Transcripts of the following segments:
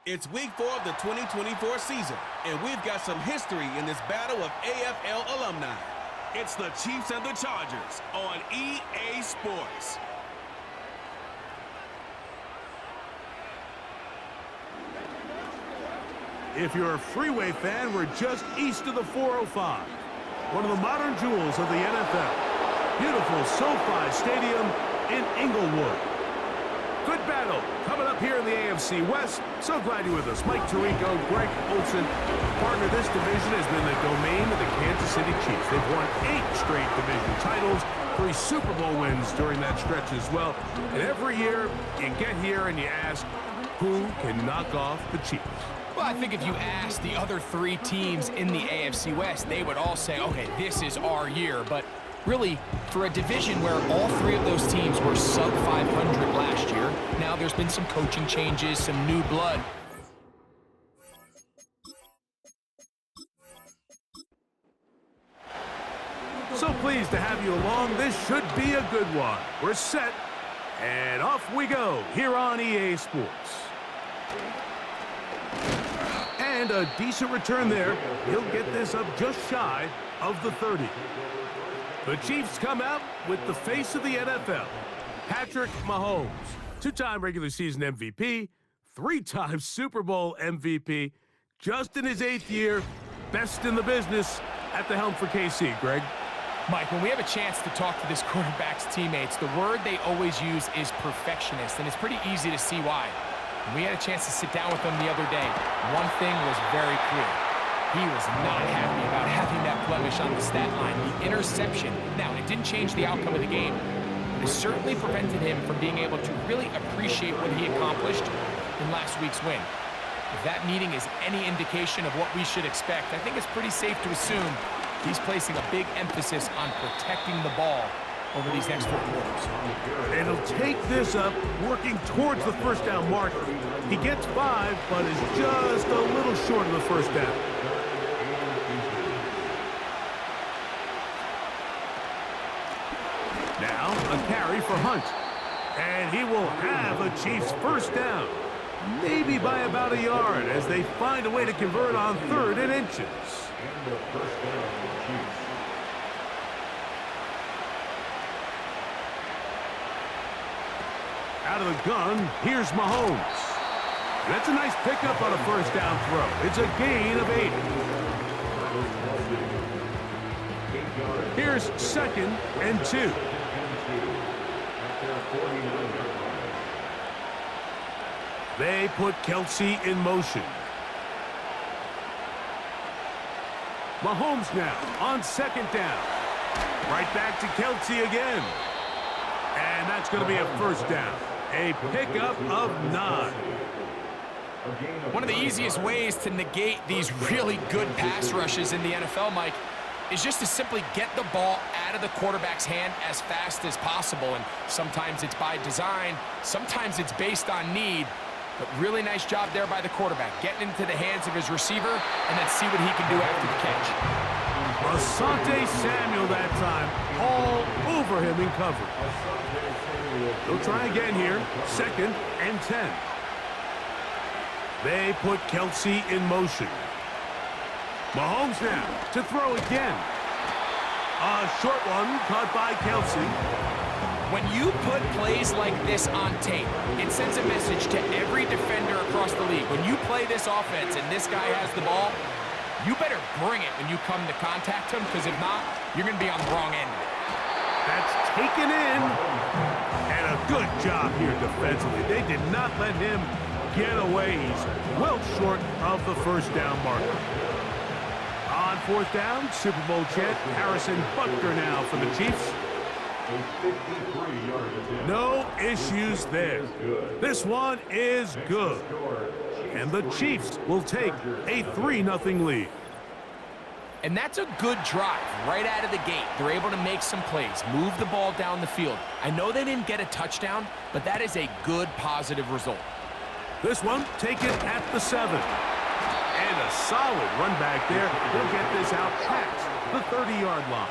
It's week 4 of the 2024 season, and we've got some history in this battle of AFL alumni. It's the Chiefs and the Chargers on EA Sports. If you're a Freeway fan, we're just east of the 405. One of the modern jewels of the NFL. Beautiful SoFi Stadium in Inglewood. Good battle coming up here in the AFC West. So glad you're with us. Mike Tirico, Greg Olson. Partner, this division has been the domain of the Kansas City Chiefs. They've won 8 straight division titles, 3 Super Bowl wins during that stretch as well. And every year, you get here and you ask, who can knock off the Chiefs? Well, I think if you ask the other 3 teams in the AFC West, they would all say, okay, this is our year. But really, for a division where all 3 of those teams were sub 500 last year, now there's been some coaching changes, some new blood. So pleased to have you along. This should be a good one. We're set, and off we go here on EA Sports. And a decent return there. He'll get this up just shy of the 30. The Chiefs come out with the face of the NFL, Patrick Mahomes, 2-time regular season MVP, 3-time Super Bowl MVP, just in his 8th year, best in the business at the helm for KC. Greg? Mike, when we have a chance to talk to this quarterback's teammates, the word they always use is perfectionist, and it's pretty easy to see why. When we had a chance to sit down with him the other day, one thing was very clear. He was not happy about having that blemish on the stat line, the interception. Now, it didn't change the outcome of the game, but it certainly prevented him from being able to really appreciate what he accomplished in last week's win. If that meeting is any indication of what we should expect, I think it's pretty safe to assume he's placing a big emphasis on protecting the ball over these next 4 quarters. And he'll take this up, working towards the first down marker. He gets 5, but is just a little short of the first down. Now, a carry for Hunt. And he will have a Chiefs first down. Maybe by about a yard as they find a way to convert on 3rd and inches. Out of the gun, here's Mahomes. That's a nice pickup on a first down throw. It's a gain of 8. Here's 2nd and 2. They put Kelsey in motion. Mahomes now on 2nd down. Right back to Kelsey again. And that's going to be a first down. A pickup of 9. One of the easiest ways to negate these really good pass rushes in the NFL, Mike, is just to simply get the ball out of the quarterback's hand as fast as possible. And sometimes it's by design, sometimes it's based on need. But really nice job there by the quarterback, getting into the hands of his receiver and then see what he can do after the catch. Asante Samuel that time, all over him in coverage. They'll try again here, 2nd and 10. They put Kelsey in motion. Mahomes now to throw again. A short one caught by Kelsey. When you put plays like this on tape, it sends a message to every defender across the league. When you play this offense and this guy has the ball, you better bring it when you come to contact him, because if not, you're going to be on the wrong end. That's taken in. And a good job here defensively. They did not let him get away. He's well short of the first down marker. On 4th down, Super Bowl champ Harrison Butker now for the Chiefs. No issues there. This one is good. And the Chiefs will take a 3-0 lead. And that's a good drive right out of the gate. They're able to make some plays, move the ball down the field. I know they didn't get a touchdown, but that is a good, positive result. This one taken at the 7. And a solid run back there. He'll get this out past the 30-yard line.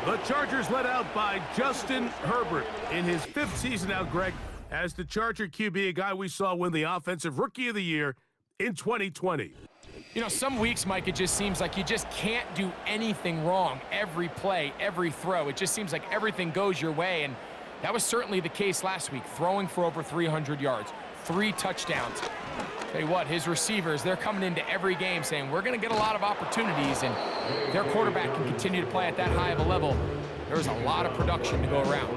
The Chargers led out by Justin Herbert in his 5th season out, Greg. as the Charger QB, a guy we saw win the Offensive Rookie of the Year in 2020. You know, some weeks, Mike, it just seems like you just can't do anything wrong. Every play, every throw, it just seems like everything goes your way, and that was certainly the case last week, throwing for over 300 yards, 3 touchdowns. Tell you what, his receivers, they're coming into every game saying, we're going to get a lot of opportunities, and their quarterback can continue to play at that high of a level. There's a lot of production to go around.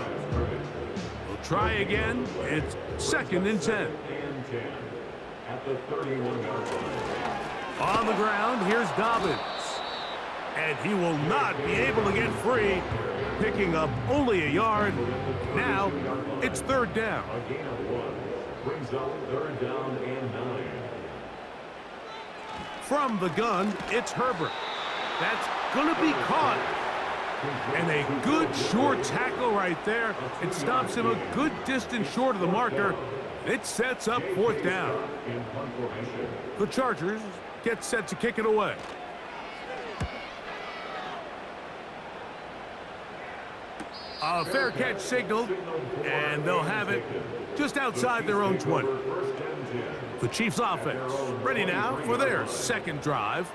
We'll try again. It's 2nd and 10. At the 31-yard line. On the ground, here's Dobbins. And he will not be able to get free, picking up only a yard. Now, it's 3rd down. A gain of 1. Brings up 3rd down and 9. From the gun, it's Herbert. That's going to be caught. And a good short tackle right there. It stops him a good distance short of the marker. It sets up 4th down. The Chargers get set to kick it away. A fair catch signaled, and they'll have it just outside their own 20. The Chiefs offense ready now for their 2nd drive.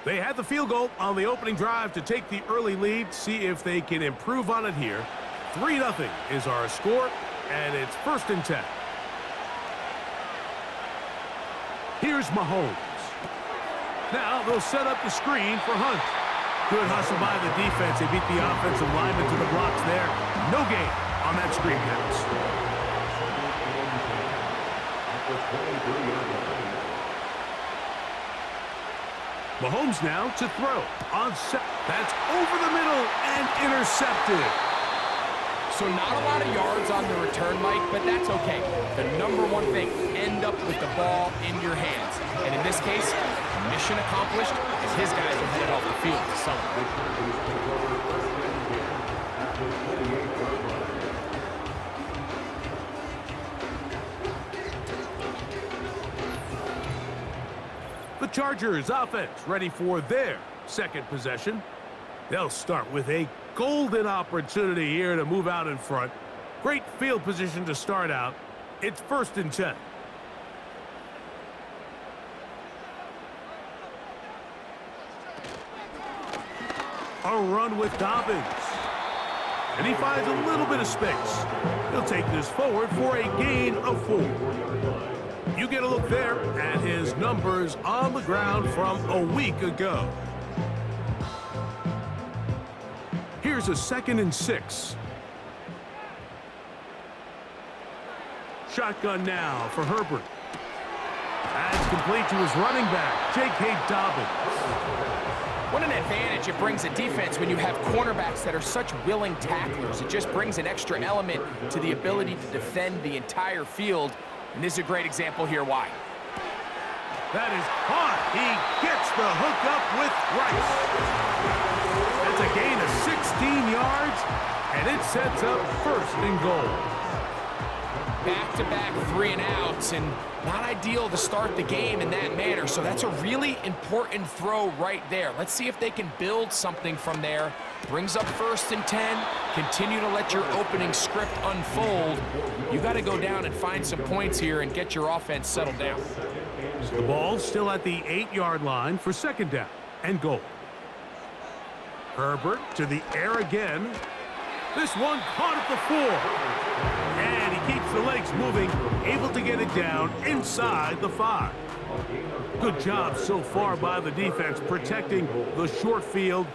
They had the field goal on the opening drive to take the early lead, see if they can improve on it here. 3-0 is our score, and it's 1st and 10. Here's Mahomes. Now they'll set up the screen for Hunt. Good hustle by the defense. They beat the offensive lineman to the blocks there. No gain on that screen pass. Mahomes now to throw. On set. That's over the middle and intercepted. So not a lot of yards on the return, Mike, but that's okay. The number one thing, end up with the ball in your hands. And in this case, mission accomplished as his guys are headed off the field to celebrate. The Chargers offense ready for their 2nd possession. They'll start with a golden opportunity here to move out in front. Great field position to start out. It's 1st and 10. A run with Dobbins. And he finds a little bit of space. He'll take this forward for a gain of 4. You get a look there at his numbers on the ground from a week ago. Here's a 2nd and 6. Shotgun now for Herbert. That's complete to his running back, J.K. Dobbins. What an advantage it brings a defense when you have cornerbacks that are such willing tacklers. It just brings an extra element to the ability to defend the entire field. And this is a great example here why. That is caught. He gets the hook up with Rice. That's a gain of 16 yards, and it sets up 1st and goal. Back-to-back 3-and-outs, and not ideal to start the game in that manner. So that's a really important throw right there. Let's see if they can build something from there. Brings up 1st and 10. Continue to let your opening script unfold. You got to go down and find some points here and get your offense settled down. The ball's still at the 8-yard line for 2nd down and goal. Herbert to the air again. This one caught at the 4. And he keeps the legs moving, able to get it down inside the 5. Good job so far by the defense protecting the short field.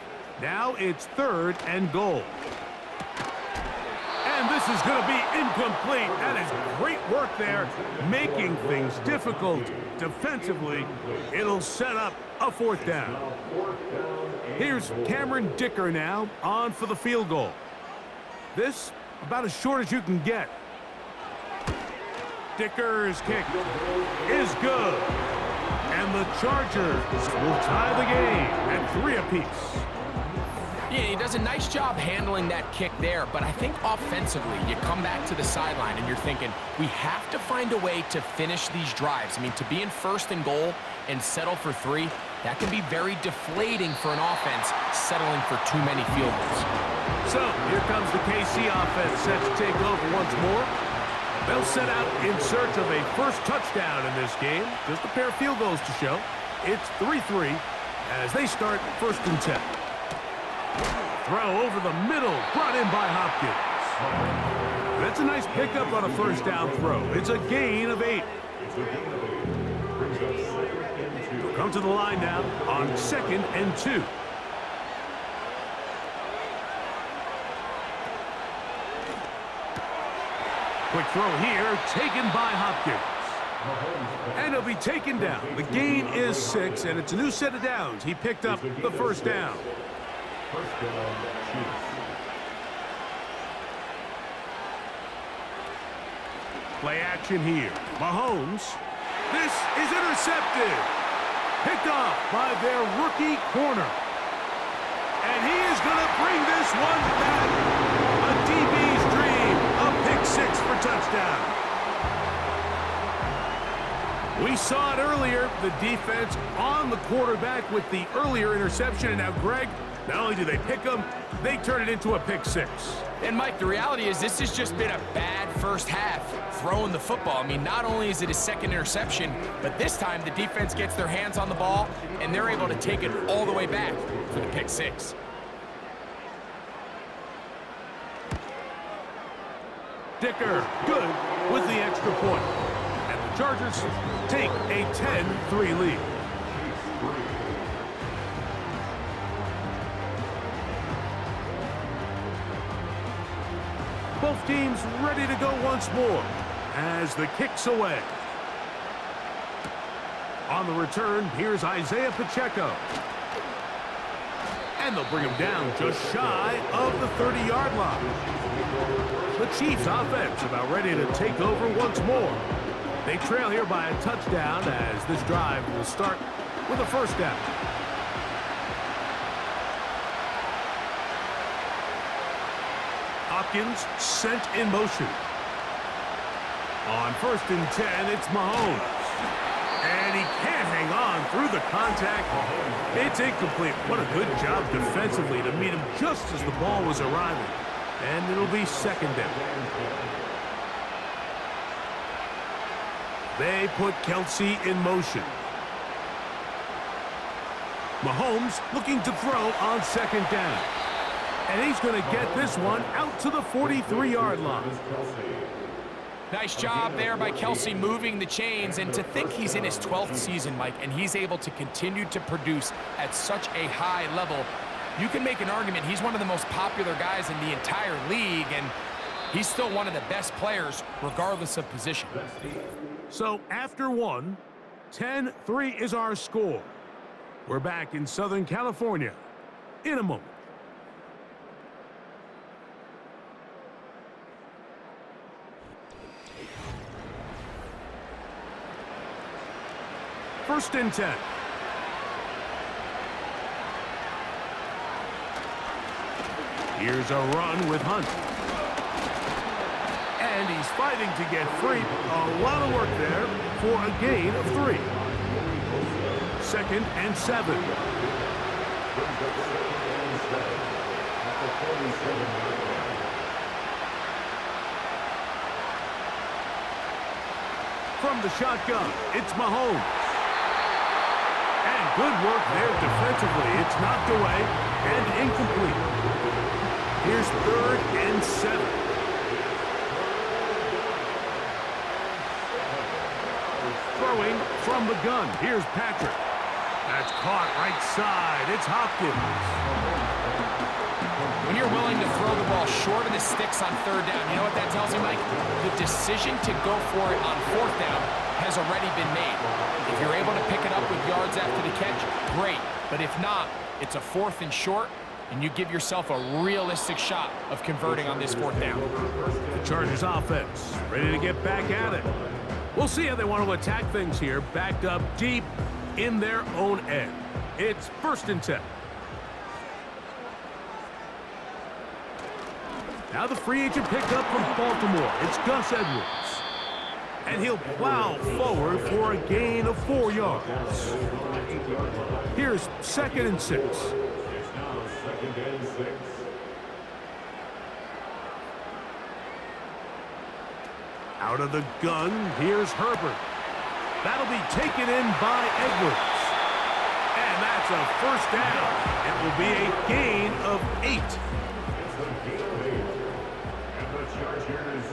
Now it's 3rd and goal. And this is going to be incomplete. That is great work there, making things difficult defensively. It'll set up a 4th down. Here's Cameron Dicker now on for the field goal. This about as short as you can get. Dicker's kick is good. And the Chargers will tie the game at 3 apiece. Yeah, he does a nice job handling that kick there, but I think offensively, you come back to the sideline and you're thinking, we have to find a way to finish these drives. I mean, to be in 1st and goal and settle for 3, that can be very deflating for an offense settling for too many field goals. So, here comes the KC offense set to take over once more. They'll set out in search of a first touchdown in this game. Just a pair of field goals to show. It's 3-3 as they start 1st and 10. Throw over the middle, brought in by Hopkins. That's a nice pickup on a first down throw. It's a gain of 8. Come to the line now on 2nd and 2. Quick throw here, taken by Hopkins. And he'll be taken down. The gain is 6, and it's a new set of downs. He picked up the first down. Play action here. Mahomes. This is intercepted. Picked off by their rookie corner. And he is going to bring this one back. A DB's dream. A pick 6 for touchdown. We saw it earlier. The defense on the quarterback with the earlier interception. And now, Greg, not only do they pick him, they turn it into a pick 6. And, Mike, the reality is this has just been a bad first half throwing the football. I mean, not only is it a second interception, but this time the defense gets their hands on the ball, and they're able to take it all the way back for the pick 6. Dicker, good with the extra point. And the Chargers take a 10-3 lead. Both teams ready to go once more as the kick's away. On the return, here's Isaiah Pacheco. And they'll bring him down just shy of the 30-yard line. The Chiefs offense about ready to take over once more. They trail here by a touchdown as this drive will start with a first down. Hopkins sent in motion. On 1st and 10, it's Mahomes. And he can't hang on through the contact. It's incomplete. What a good job defensively to meet him just as the ball was arriving. And it'll be 2nd down. They put Kelsey in motion. Mahomes looking to throw on 2nd down. And he's going to get this one out to the 43-yard line. Nice job there by Kelsey moving the chains, and to think he's in his 12th season, Mike, and he's able to continue to produce at such a high level. You can make an argument he's one of the most popular guys in the entire league, and he's still one of the best players regardless of position. So after 1, 10-3 is our score. We're back in Southern California in a moment. First and 10. Here's a run with Hunt. And he's fighting to get free. A lot of work there for a gain of 3. 2nd and 7. From the shotgun, it's Mahomes. And good work there defensively. It's knocked away and incomplete. Here's 3rd and 7. Throwing from the gun. Here's Patrick. That's caught right side. It's Hopkins. When you're willing to throw the ball short of the sticks on 3rd down, you know what that tells you, Mike? The decision to go for it on 4th down has already been made. If you're able to pick it up with yards after the catch, great. But if not, it's a 4th and short, and you give yourself a realistic shot of converting on this 4th down. The Chargers offense ready to get back at it. We'll see how they want to attack things here, backed up deep in their own end. It's 1st and 10. Now the free agent pickup from Baltimore. It's Gus Edwards. And he'll plow forward for a gain of 4 yards. Here's 2nd and 6. It's now 2nd and 6. Out of the gun, here's Herbert. That'll be taken in by Edwards. And that's a first down. It will be a gain of 8. It's a gain of 8. And the Chargers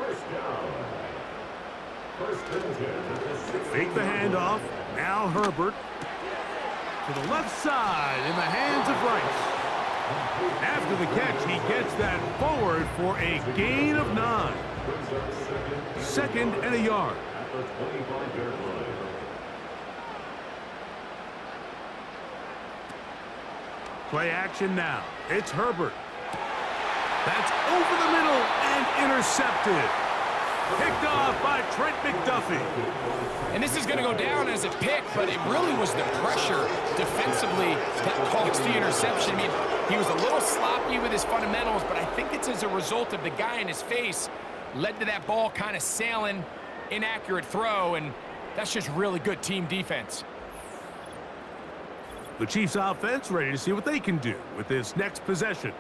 first down. First and 10 at the 6. Fake the handoff. Now Herbert. To the left side in the hands of Rice. After the catch, he gets that forward for a gain of 9. Second and a yard. At the 25-yard line. Play action now. It's Herbert. That's over the middle and intercepted. Picked off by Trent McDuffie. And this is going to go down as a pick, but it really was the pressure defensively that caused the interception. I mean, he was a little sloppy with his fundamentals, but I think it's as a result of the guy in his face led to that ball kind of sailing, inaccurate throw, and that's just really good team defense. The Chiefs offense ready to see what they can do with this next possession.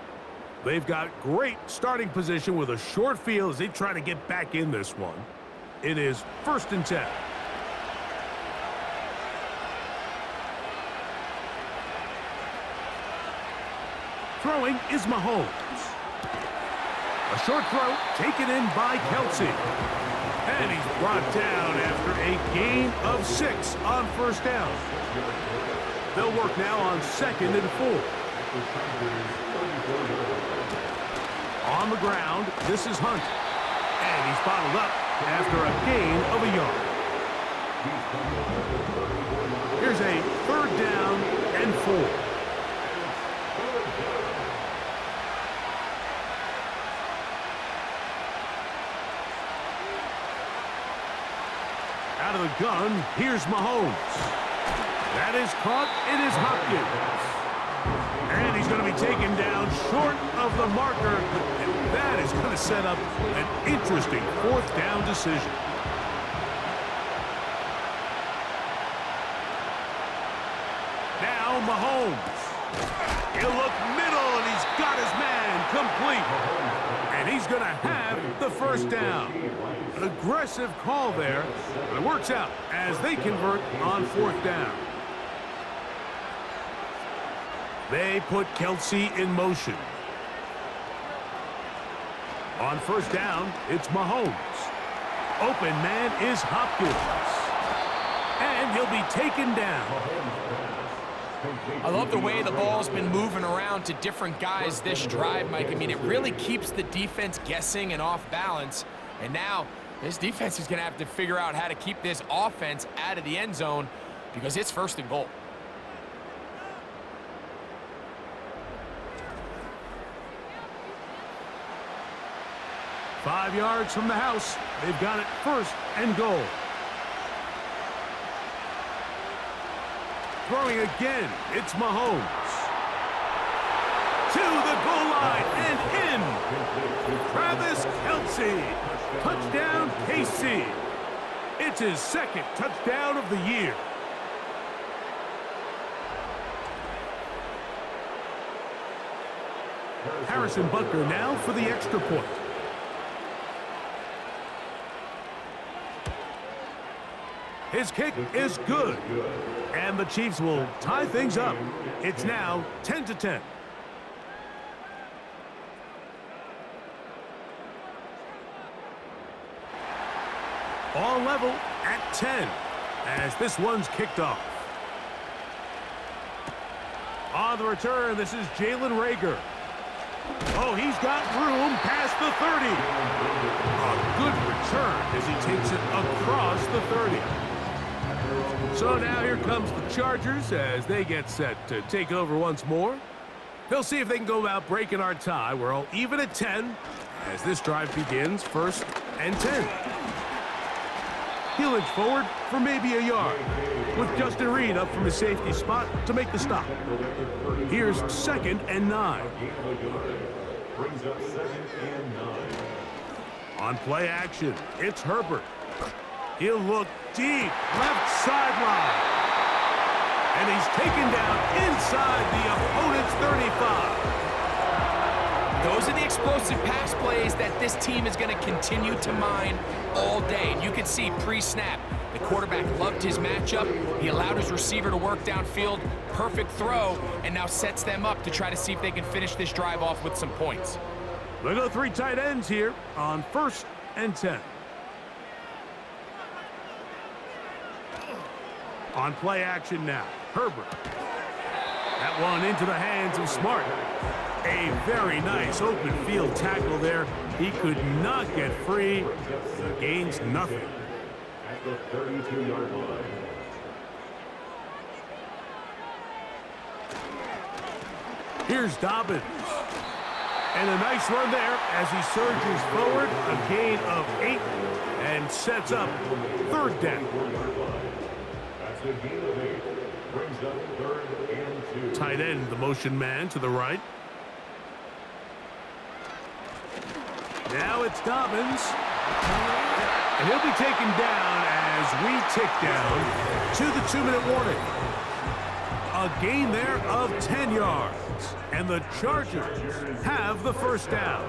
They've got great starting position with a short field as they try to get back in this one. It is first and 10. Throwing is Mahomes. A short throw taken in by Kelsey. And he's brought down after a gain of 6 on first down. They'll work now on 2nd and 4. On the ground, this is Hunt. And he's bottled up after a gain of a yard. Here's a third down and 4. Out of the gun, here's Mahomes. That is caught. It is Hopkins. And he's going to be taken down short of the marker. And that is going to set up an interesting fourth down decision. Now Mahomes. He'll look middle, and he's got his man complete. And he's going to have the first down. An aggressive call there, but it works out as they convert on fourth down. They put Kelsey in motion. On first down, it's Mahomes. Open man is Hopkins. And he'll be taken down. I love the way the ball's been moving around to different guys this drive, Mike. I mean, it really keeps the defense guessing and off balance. And now this defense is going to have to figure out how to keep this offense out of the end zone because it's first and goal. Five yards from the house. They've got it first and goal. Throwing again. It's Mahomes. To the goal line and in. Travis Kelsey. Touchdown, KC. It's his second touchdown of the year. Harrison Butker now for the extra point. His kick is good. And the Chiefs will tie things up. It's now 10-10. All level at 10 as this one's kicked off. On the return, this is Jalen Reagor. Oh, he's got room past the 30. A good return as he takes it across the 30. So now here comes the Chargers as they get set to take over once more. They'll see if they can go about breaking our tie. We're all even at 10 as this drive begins, first and 10. He'll inch forward for maybe a yard with Justin Reed up from his safety spot to make the stop. Here's 2nd and 9. Brings up 2nd and 9. On play action, it's Herbert. He'll look deep, left sideline. And he's taken down inside the opponent's 35. Those are the explosive pass plays that this team is going to continue to mine all day. And you can see pre-snap, the quarterback loved his matchup. He allowed his receiver to work downfield, perfect throw, and now sets them up to try to see if they can finish this drive off with some points. They go 3 tight ends here on 1st and 10. On play action now, Herbert. That one into the hands of Smart. A very nice open field tackle there. He could not get free. He gains nothing. At the 32-yard line. Here's Dobbins. And a nice run there as he surges forward. A gain of 8 and sets up 3rd down. That's a gain of 8. Brings up 3rd and 2. Tight end, the motion man to the right. Now it's Dobbins. And he'll be taken down as we tick down to the 2-minute warning. A gain there of 10 yards. And the Chargers have the 1st down.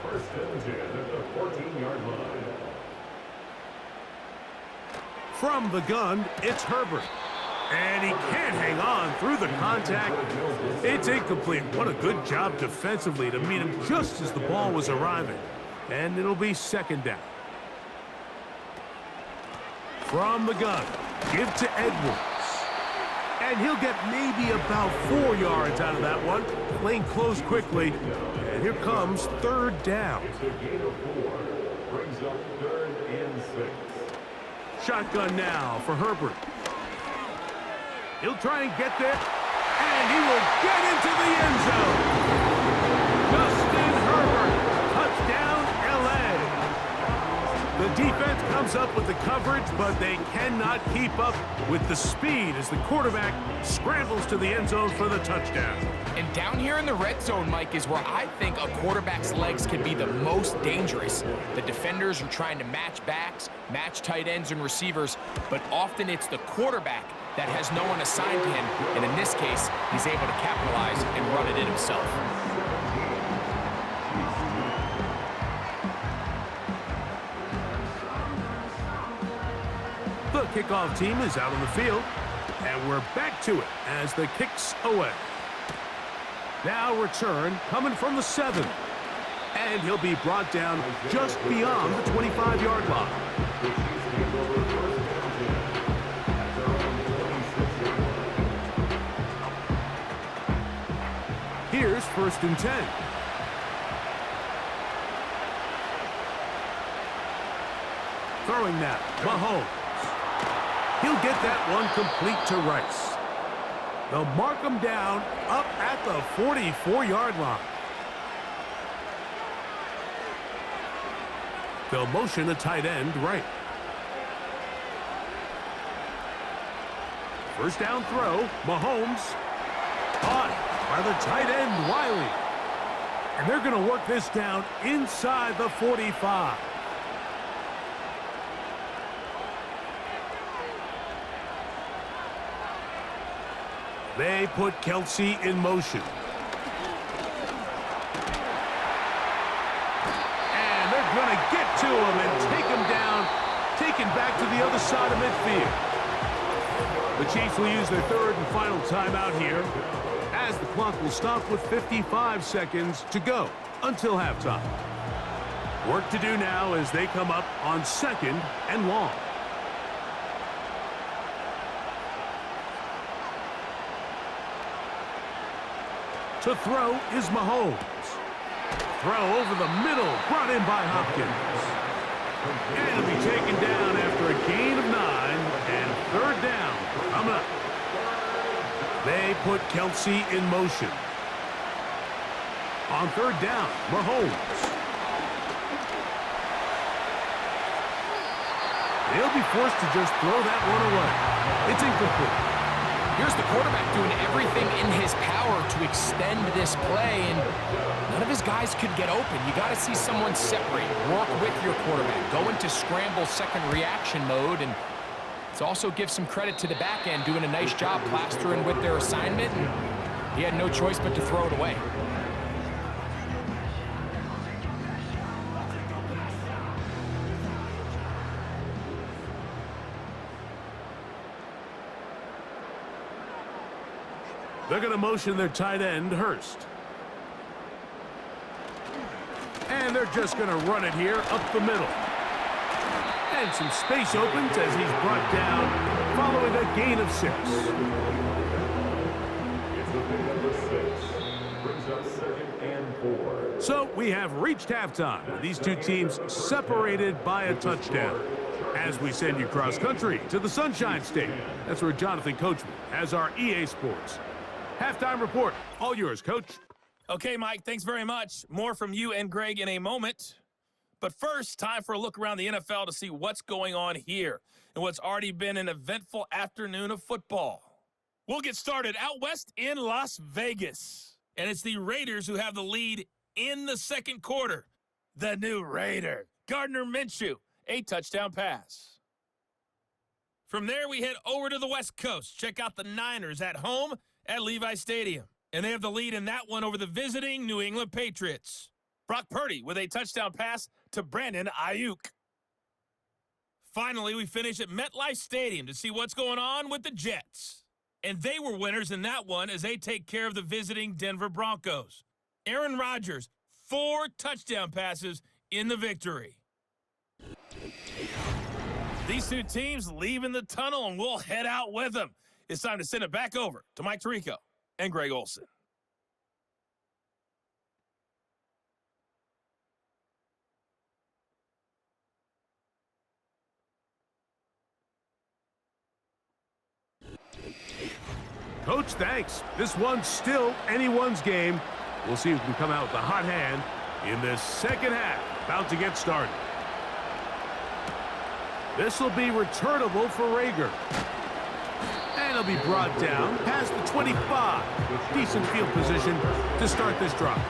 1st and 10 at the 14-yard line. From the gun, it's Herbert. And he can't hang on through the contact. It's incomplete. What a good job defensively to meet him just as the ball was arriving. And it'll be 2nd down. From the gun, give to Edwards. And he'll get maybe about 4 yards out of that one. Lane closed quickly. And here comes 3rd down. It's a gain of 4. Brings up 3rd and 6. Shotgun now for Herbert. He'll try and get there. And he will get into the end zone. Justin Herbert. Touchdown, L.A. The defense comes up with the coverage, but they cannot keep up with the speed as the quarterback scrambles to the end zone for the touchdown. And down here in the red zone, Mike, is where I think a quarterback's legs can be the most dangerous. The defenders are trying to match backs, match tight ends and receivers, but often it's the quarterback that has no one assigned to him, and in this case, he's able to capitalize and run it in himself. The kickoff team is out on the field, and we're back to it as the kick's away. Now return coming from the 7. And he'll be brought down just beyond the 25-yard line. Here's 1st and 10. Throwing now, Mahomes. He'll get that one complete to Rice. They'll mark him down up at the 44-yard line. They'll motion a tight end right. 1st down throw, Mahomes. Caught by the tight end, Wiley. And they're going to work this down inside the 45. They put Kelsey in motion. And they're going to get to him and take him down, taken back to the other side of midfield. The Chiefs will use their 3rd and final timeout here, as the clock will stop with 55 seconds to go until halftime. Work to do now as they come up on 2nd and long. To throw is Mahomes. Throw over the middle, brought in by Hopkins. And it'll be taken down after a gain of 9, and 3rd down coming up. They put Kelsey in motion. On 3rd down, Mahomes. They'll be forced to just throw that one away. It's incomplete. Here's the quarterback doing everything in his power to extend this play, and none of his guys could get open. You got to see someone separate, work with your quarterback, go into scramble second reaction mode, and it's also give some credit to the back end doing a nice job plastering with their assignment, and he had no choice but to throw it away. They're going to motion their tight end, Hurst. And they're just going to run it here up the middle. And some space opens as he's brought down following a gain of 6. It's a big number 6. Brings up 2nd and 4. So we have reached halftime with these two teams separated by a touchdown. As we send you cross-country to the Sunshine State. That's where Jonathan Coachman has our EA Sports halftime report. All yours, Coach. Okay, Mike, thanks very much. More from you and Greg in a moment. But first, time for a look around the NFL to see what's going on here and what's already been an eventful afternoon of football. We'll get started out west in Las Vegas. And it's the Raiders who have the lead in the second quarter. The new Raider, Gardner Minshew, a touchdown pass. From there, we head over to the West Coast. Check out the Niners at home at Levi Stadium. And they have the lead in that one over the visiting New England Patriots. Brock Purdy with a touchdown pass to Brandon Ayuk. Finally, we finish at MetLife Stadium to see what's going on with the Jets. And they were winners in that one as they take care of the visiting Denver Broncos. Aaron Rodgers, 4 touchdown passes in the victory. These two teams leaving the tunnel, and we'll head out with them. It's time to send it back over to Mike Tirico and Greg Olson. Coach, thanks. This one's still anyone's game. We'll see who can come out with the hot hand in this second half. About to get started. This will be returnable for Rager. And he'll be brought down past the 25. Decent field position to start this drive.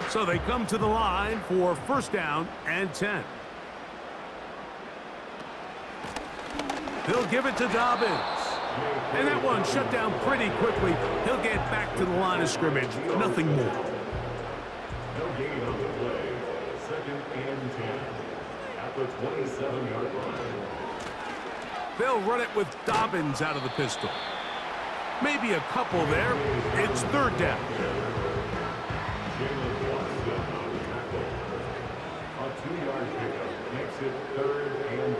So they come to the line for first down and 10. They'll give it to Dobbins. And that one shut down pretty quickly. He'll get back to the line of scrimmage. Nothing more. No gain on the play. 2nd and 10. At the 27-yard line. They'll run it with Dobbins out of the pistol. Maybe a couple there. It's third down. A 2-yard pickup makes it 3rd and 8.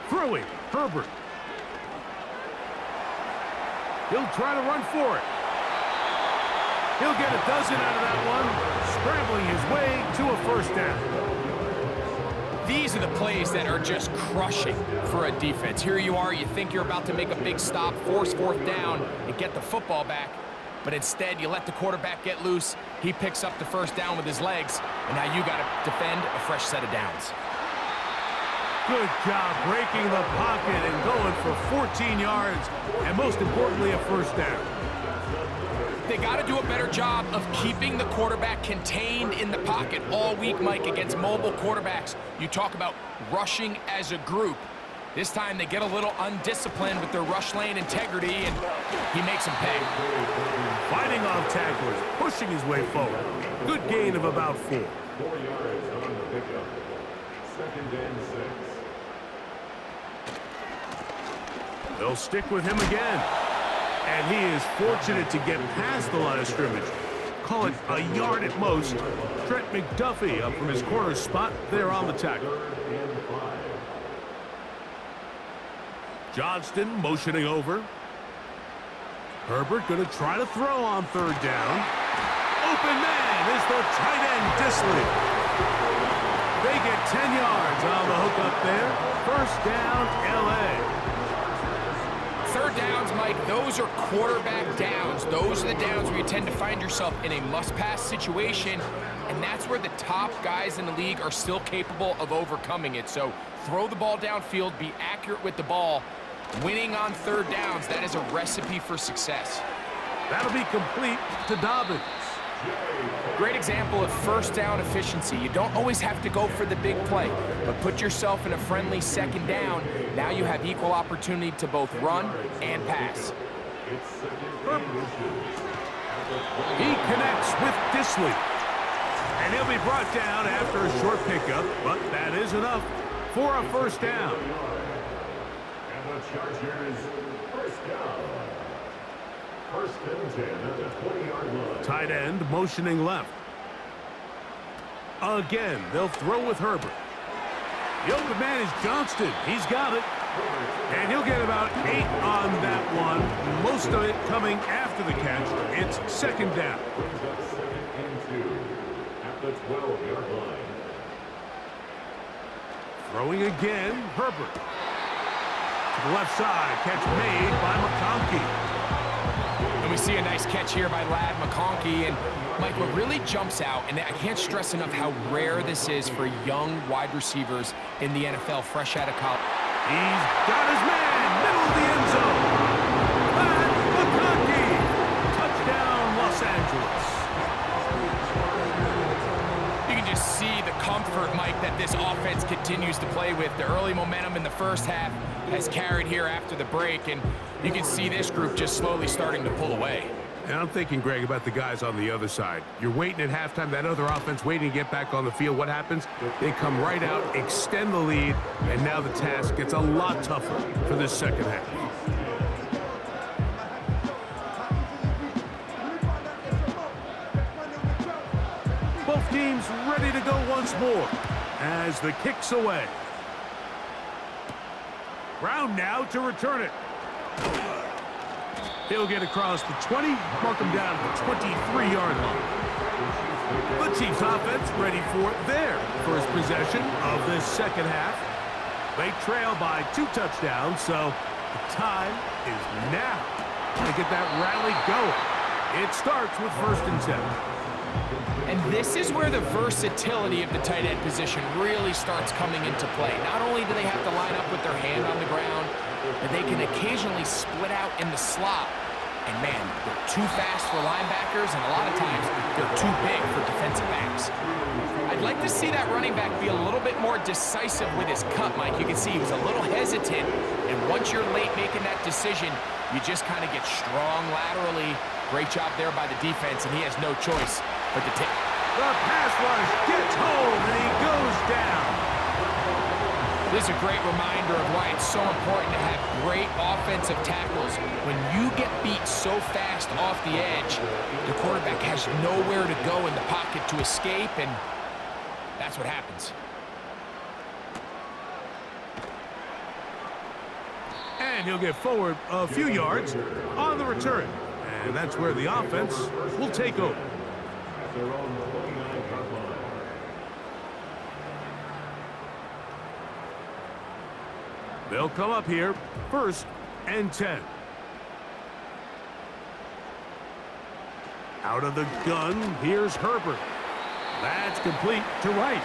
Throwing, Herbert. He'll try to run for it. He'll get a dozen out of that one, scrambling his way to a first down. These are the plays that are just crushing for a defense. Here you are, you think you're about to make a big stop, force fourth down, and get the football back. But instead, you let the quarterback get loose. He picks up the first down with his legs, and now you got to defend a fresh set of downs. Good job breaking the pocket and going for 14 yards, and most importantly, a first down. They got to do a better job of keeping the quarterback contained in the pocket all week, Mike, against mobile quarterbacks. You talk about rushing as a group. This time they get a little undisciplined with their rush lane integrity, and he makes them pay. Fighting off tacklers, pushing his way forward. Good gain of about 4. 4 yards on the pickup. 2nd and 6. They'll stick with him again. And he is fortunate to get past the line of scrimmage. Call it a yard at most. Trent McDuffie up from his corner spot there on the tackle. 3rd and 5. Johnston motioning over. Herbert going to try to throw on third down. Open man is the tight end, Disley. They get 10 yards on the hook up there. First down, L.A. Third downs, Mike, those are quarterback downs. Those are the downs where you tend to find yourself in a must-pass situation, and that's where the top guys in the league are still capable of overcoming it. So throw the ball downfield, be accurate with the ball. Winning on third downs, that is a recipe for success. That'll be complete to Dobbins. Great example of first down efficiency. You don't always have to go for the big play, but put yourself in a friendly second down. Now you have equal opportunity to both run and pass. It's 2nd and 2. He connects with Disley. And he'll be brought down after a short pickup, but that is enough for a first down. And the Chargers, first down. First and 10 at the 20-yard line. Tight end motioning left. Again, they'll throw with Herbert. The open man is Johnston. He's got it. And he'll get about 8 on that one. Most of it coming after the catch. It's second down. Brings up second and 2 at the 12-yard line. Throwing again, Herbert. To the left side, catch made by McConkey. And we see a nice catch here by Lad McConkey. And Mike, what really jumps out, and I can't stress enough how rare this is for young wide receivers in the NFL, fresh out of college. He's got his man, middle of the end zone. Lad McConkey. Touchdown, Los Angeles. You can just see the comfort, Mike, that this offense continues to play with. The early momentum in the first half has carried here after the break, and you can see this group just slowly starting to pull away. And I'm thinking, Greg, about the guys on the other side. You're waiting at halftime, that other offense waiting to get back on the field. What happens? They come right out, extend the lead, and now the task gets a lot tougher for this second half. Both teams ready to go once more as the kick's away. Brown now to return it. He'll get across the 20, mark him down at the 23-yard line. The Chiefs offense ready for their first possession of this second half. They trail by 2 touchdowns, so the time is now to get that rally going. It starts with first and 10. And this is where the versatility of the tight end position really starts coming into play. Not only do they have to line up with their hand on the ground, but they can occasionally split out in the slot. And man, they're too fast for linebackers, and a lot of times they're too big for defensive backs. I'd like to see that running back be a little bit more decisive with his cut, Mike. You can see he was a little hesitant, and once you're late making that decision, you just kind of get strong laterally. Great job there by the defense, and he has no choice but to take. The pass rush gets home, and he goes down. This is a great reminder of why it's so important to have great offensive tackles. When you get beat so fast off the edge, the quarterback has nowhere to go in the pocket to escape, and that's what happens. And he'll get forward a few yards on the return. And that's where the offense will take over. They're on the 29-yard line. They'll come up here, first and 10. Out of the gun, here's Herbert. That's complete to Rice.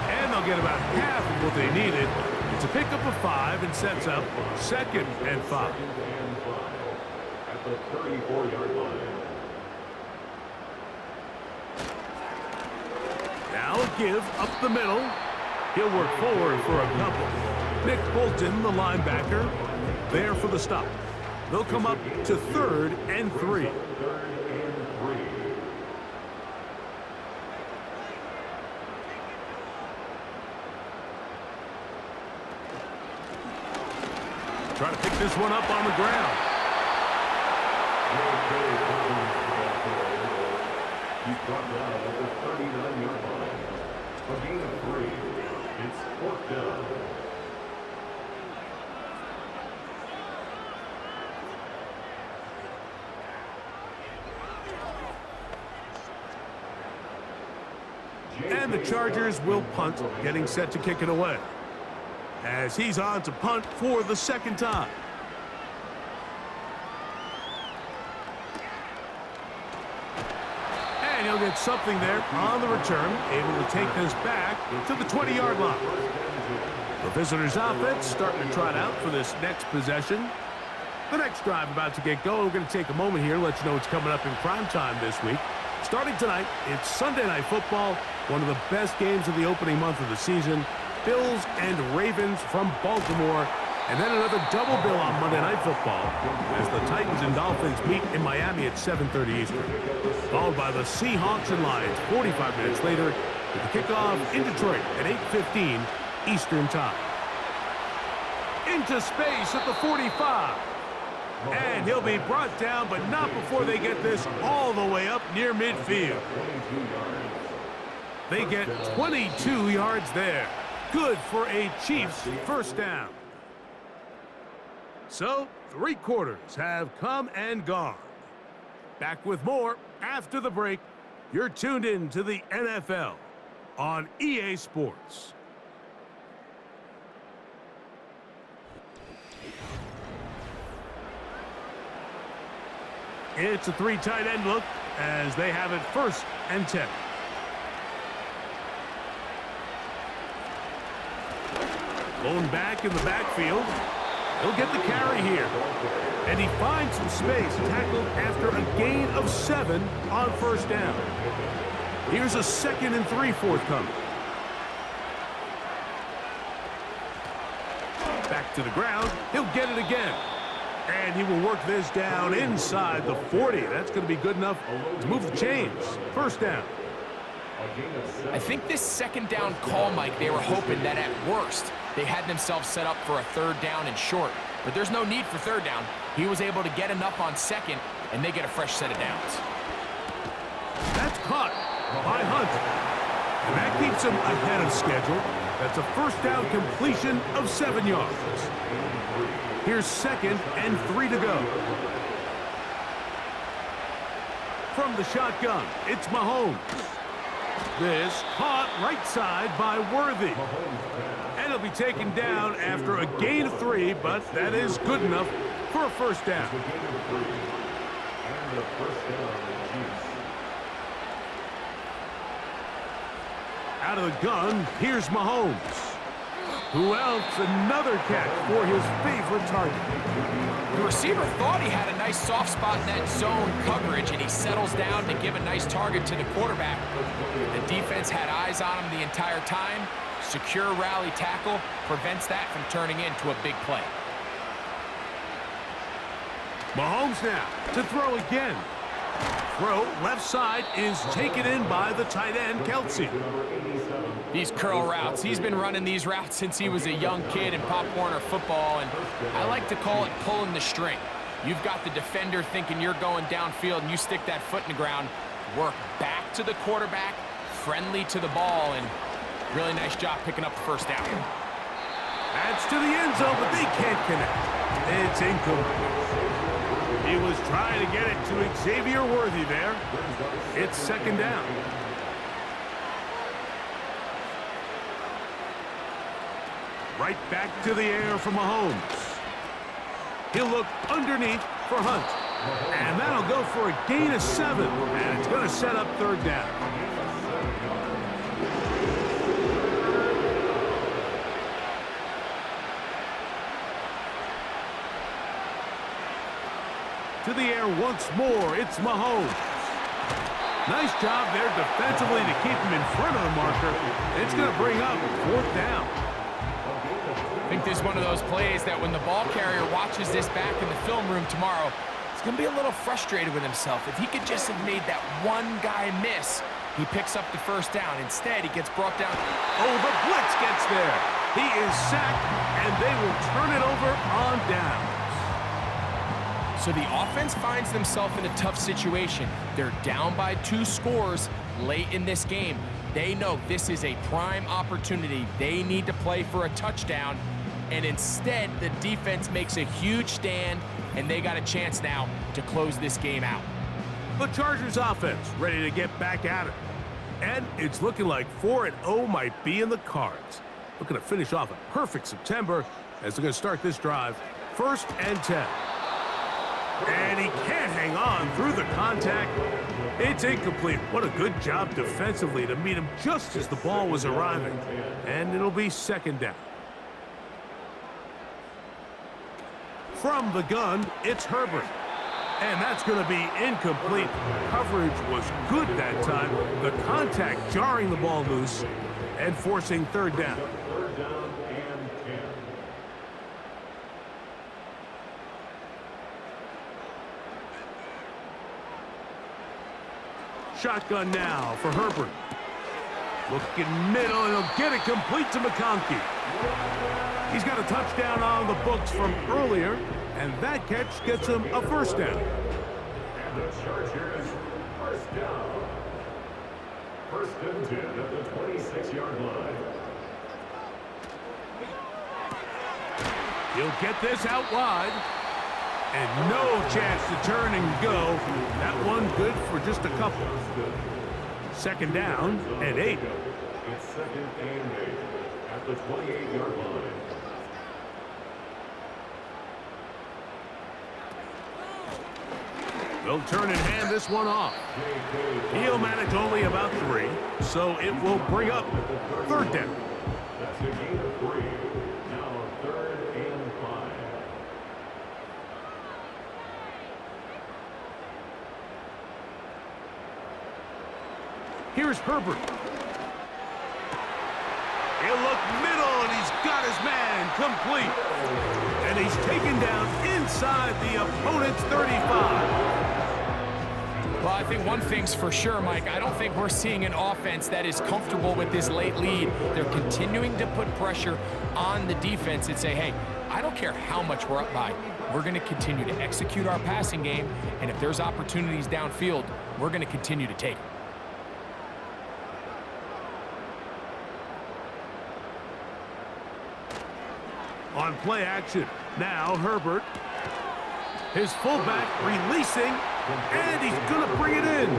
And they'll get about half of what they needed. It's a pickup of 5 and sets up second and 5. At the 34-yard line. Now a give up the middle. He'll work forward for a couple. Nick Bolton, the linebacker, there for the stop. They'll come up to 3rd and 3. Trying to pick this one up on the ground. He's brought down at the 39-yard line. A gain of 3. It's 4th down. And the Chargers will punt, getting set to kick it away. As he's on to punt for the second time. And he'll get something there on the return, able to take this back to the 20-yard line. The visitors' offense starting to trot out for this next possession. The next drive about to get going. We're going to take a moment here, let you know what's coming up in prime time this week. Starting tonight, it's Sunday Night Football, one of the best games of the opening month of the season. Bills and Ravens from Baltimore And then another double bill on Monday Night Football as the Titans and Dolphins meet in Miami at 7:30 Eastern. Followed by the Seahawks and Lions 45 minutes later with the kickoff in Detroit at 8:15 Eastern Time. Into space at the 45. And he'll be brought down, but not before they get this all the way up near midfield. They get 22 yards there. Good for a Chiefs first down. So, 3 quarters have come and gone. Back with more after the break. You're tuned in to the NFL on EA Sports. It's a 3 tight end look as they have it 1st and 10. Blown back in the backfield. He'll get the carry here. And he finds some space, tackled after a gain of 7 on 1st down. Here's a 2nd and 3 forthcoming. Back to the ground. He'll get it again. And he will work this down inside the 40. That's going to be good enough to move the chains. 1st down. I think this 2nd down call, Mike, they were hoping that at worst they had themselves set up for a 3rd down and short. But there's no need for 3rd down. He was able to get enough on 2nd, and they get a fresh set of downs. That's caught by Hunt. And that keeps him ahead of schedule. That's a 1st down completion of 7 yards. Here's 2nd and 3 to go. From the shotgun, it's Mahomes. This caught right side by Worthy. And he'll be taken down after a gain of 3, but that is good enough for a 1st down. Out of the gun, here's Mahomes. Who else? Another catch for his favorite target. The receiver thought he had a nice soft spot in that zone coverage, and he settles down to give a nice target to the quarterback. The defense had eyes on him the entire time. Secure rally tackle prevents that from turning into a big play. Mahomes now to throw again. Throw left side is taken in by the tight end, Kelsey. These curl routes, he's been running these routes since he was a young kid in Pop Warner football, and I like to call it pulling the string. You've got the defender thinking you're going downfield, and you stick that foot in the ground, work back to the quarterback, friendly to the ball, and really nice job picking up the 1st down. Adds to the end zone, but they can't connect. It's incomplete. He was trying to get it to Xavier Worthy there. It's 2nd down. Right back to the air for Mahomes. He'll look underneath for Hunt. And that'll go for a gain of 7. And it's going to set up 3rd down. To the air once more, it's Mahomes. Nice job there defensively to keep him in front of the marker. It's going to bring up 4th down. I think this is one of those plays that when the ball carrier watches this back in the film room tomorrow, he's going to be a little frustrated with himself. If he could just have made that one guy miss, he picks up the 1st down. Instead, he gets brought down. Oh, the blitz gets there. He is sacked, and they will turn it over on down. So the offense finds themselves in a tough situation. They're down by 2 scores late in this game. They know this is a prime opportunity. They need to play for a touchdown. And instead, the defense makes a huge stand, and they got a chance now to close this game out. The Chargers offense ready to get back at it. And it's looking like 4-0 might be in the cards. Looking to finish off a perfect September as they're going to start this drive. 1st and 10. And he can't hang on through the contact. It's incomplete. What a good job defensively to meet him just as the ball was arriving. And it'll be 2nd down. From the gun, it's Herbert. And that's going to be incomplete. Coverage was good that time. The contact jarring the ball loose and forcing 3rd down. Shotgun now for Herbert. Looking middle, and he'll get it complete to McConkey. He's got a touchdown on the books from earlier, and that catch gets him a first down. And the Chargers, first down. First and 10 at the 26-yard line. He'll get this out wide. And no chance to turn and go. That one good for just a couple. Second down and 8. It's second and 8 at the 28-yard line. They'll turn and hand this one off. He'll manage only about 3, so it will bring up third down. That's a gain of 3. Now third and 5. Here's Herbert. He'll look middle, and he's got his man complete. And he's taken down inside the opponent's 35. Well, I think one thing's for sure, Mike. I don't think we're seeing an offense that is comfortable with this late lead. They're continuing to put pressure on the defense and say, hey, I don't care how much we're up by. We're going to continue to execute our passing game, and if there's opportunities downfield, we're going to continue to take them. On play action, now Herbert. His fullback releasing, and he's going to bring it in.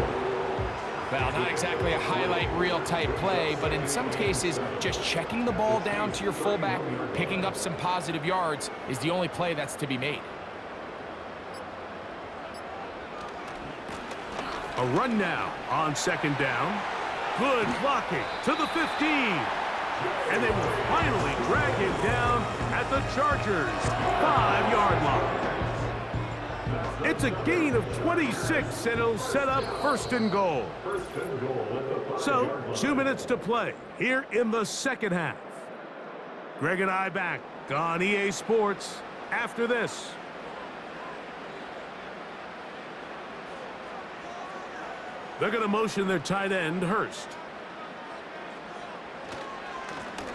Well, not exactly a highlight reel type play, but in some cases, just checking the ball down to your fullback, picking up some positive yards is the only play that's to be made. A run now on second down. Good blocking to the 15. And they will finally drag him down at the Chargers' 5-yard line. It's a gain of 26, and it'll set up first and goal. So, 2 minutes to play here in the second half. Greg and I back on EA Sports after this. They're going to motion their tight end, Hurst.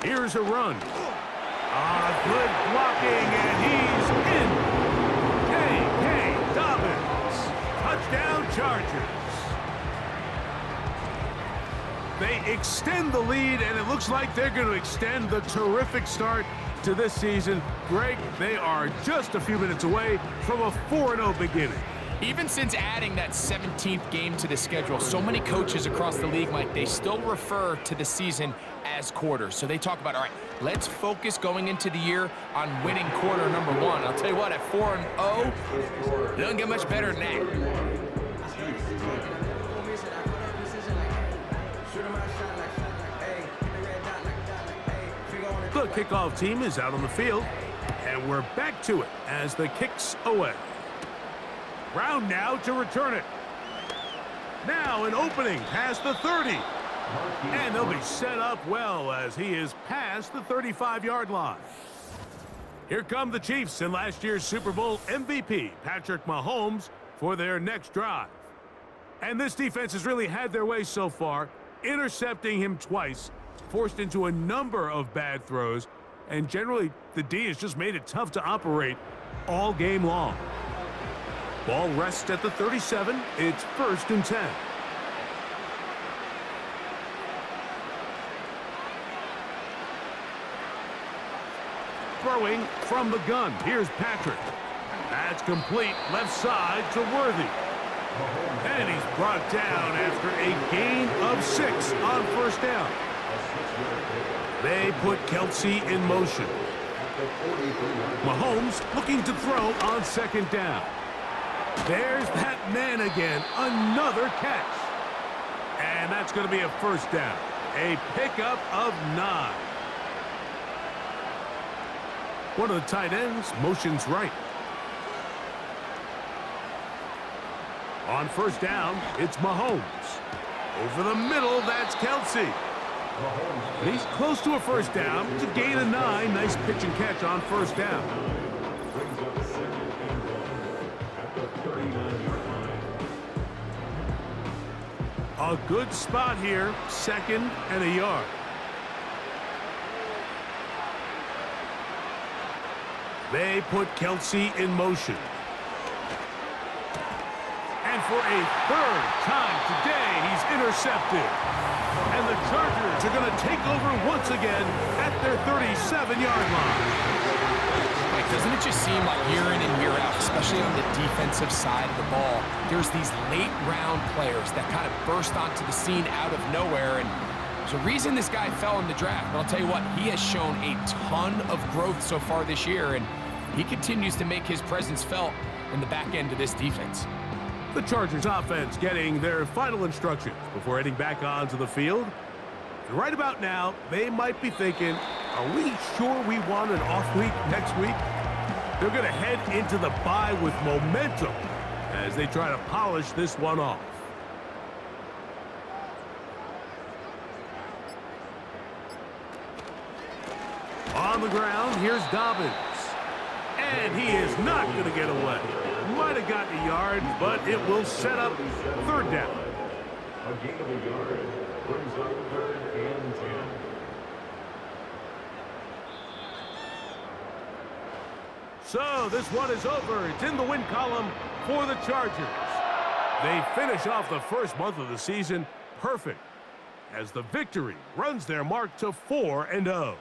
Here's a run. Good blocking, and he's in. K.K. Dobbins. Touchdown, Chargers. They extend the lead, and it looks like they're going to extend the terrific start to this season. Greg, they are just a few minutes away from a 4-0 beginning. Even since adding that 17th game to the schedule, so many coaches across the league, Mike, they still refer to the season as quarters. So they talk about, all right, let's focus going into the year on winning quarter number 1. I'll tell you what, at 4-0, it doesn't get much better than that. The kickoff team is out on the field, and we're back to it as the kick's away. Brown now to return it. Now an opening past the 30. And they'll be set up well as he is past the 35-yard line. Here come the Chiefs and last year's Super Bowl MVP, Patrick Mahomes, for their next drive. And this defense has really had their way so far, intercepting him twice, forced into a number of bad throws, and generally the D has just made it tough to operate all game long. Ball rests at the 37. It's first and 10. Throwing from the gun. Here's Patrick. That's complete. Left side to Worthy. And he's brought down after a gain of 6 on first down. They put Kelsey in motion. Mahomes looking to throw on second down. There's that man again. Another catch. And that's going to be a first down. A pickup of 9. One of the tight ends motions right. On first down, it's Mahomes. Over the middle, that's Kelsey. He's close to a first down. It's a gain of 9. Nice pitch and catch on first down. A good spot here, 2nd and a yard. They put Kelsey in motion. And for a 3rd time today, he's intercepted. And the Chargers are going to take over once again at their 37-yard line. Like, doesn't it just seem like year in and year out, especially on the defensive side of the ball, there's these late-round players that kind of burst onto the scene out of nowhere, and there's a reason this guy fell in the draft. But I'll tell you what, he has shown a ton of growth so far this year, and he continues to make his presence felt in the back end of this defense. The Chargers offense getting their final instructions before heading back onto the field. And right about now, they might be thinking, are we sure we want an off week next week? They're going to head into the bye with momentum as they try to polish this one off. On the ground, here's Dobbins. And he is not going to get away. Might have gotten a yard, but it will set up 3rd down. A gain of a yard brings up 3rd and 10. So this one is over. It's in the win column for the Chargers. They finish off the first month of the season perfect as the victory runs their mark to 4-0.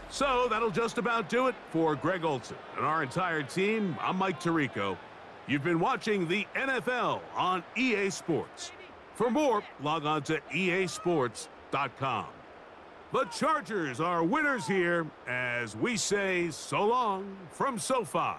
So that'll just about do it for Greg Olson and our entire team. I'm Mike Tirico. You've been watching the NFL on EA Sports. For more, log on to easports.com. The Chargers are winners here as we say so long from SoFi.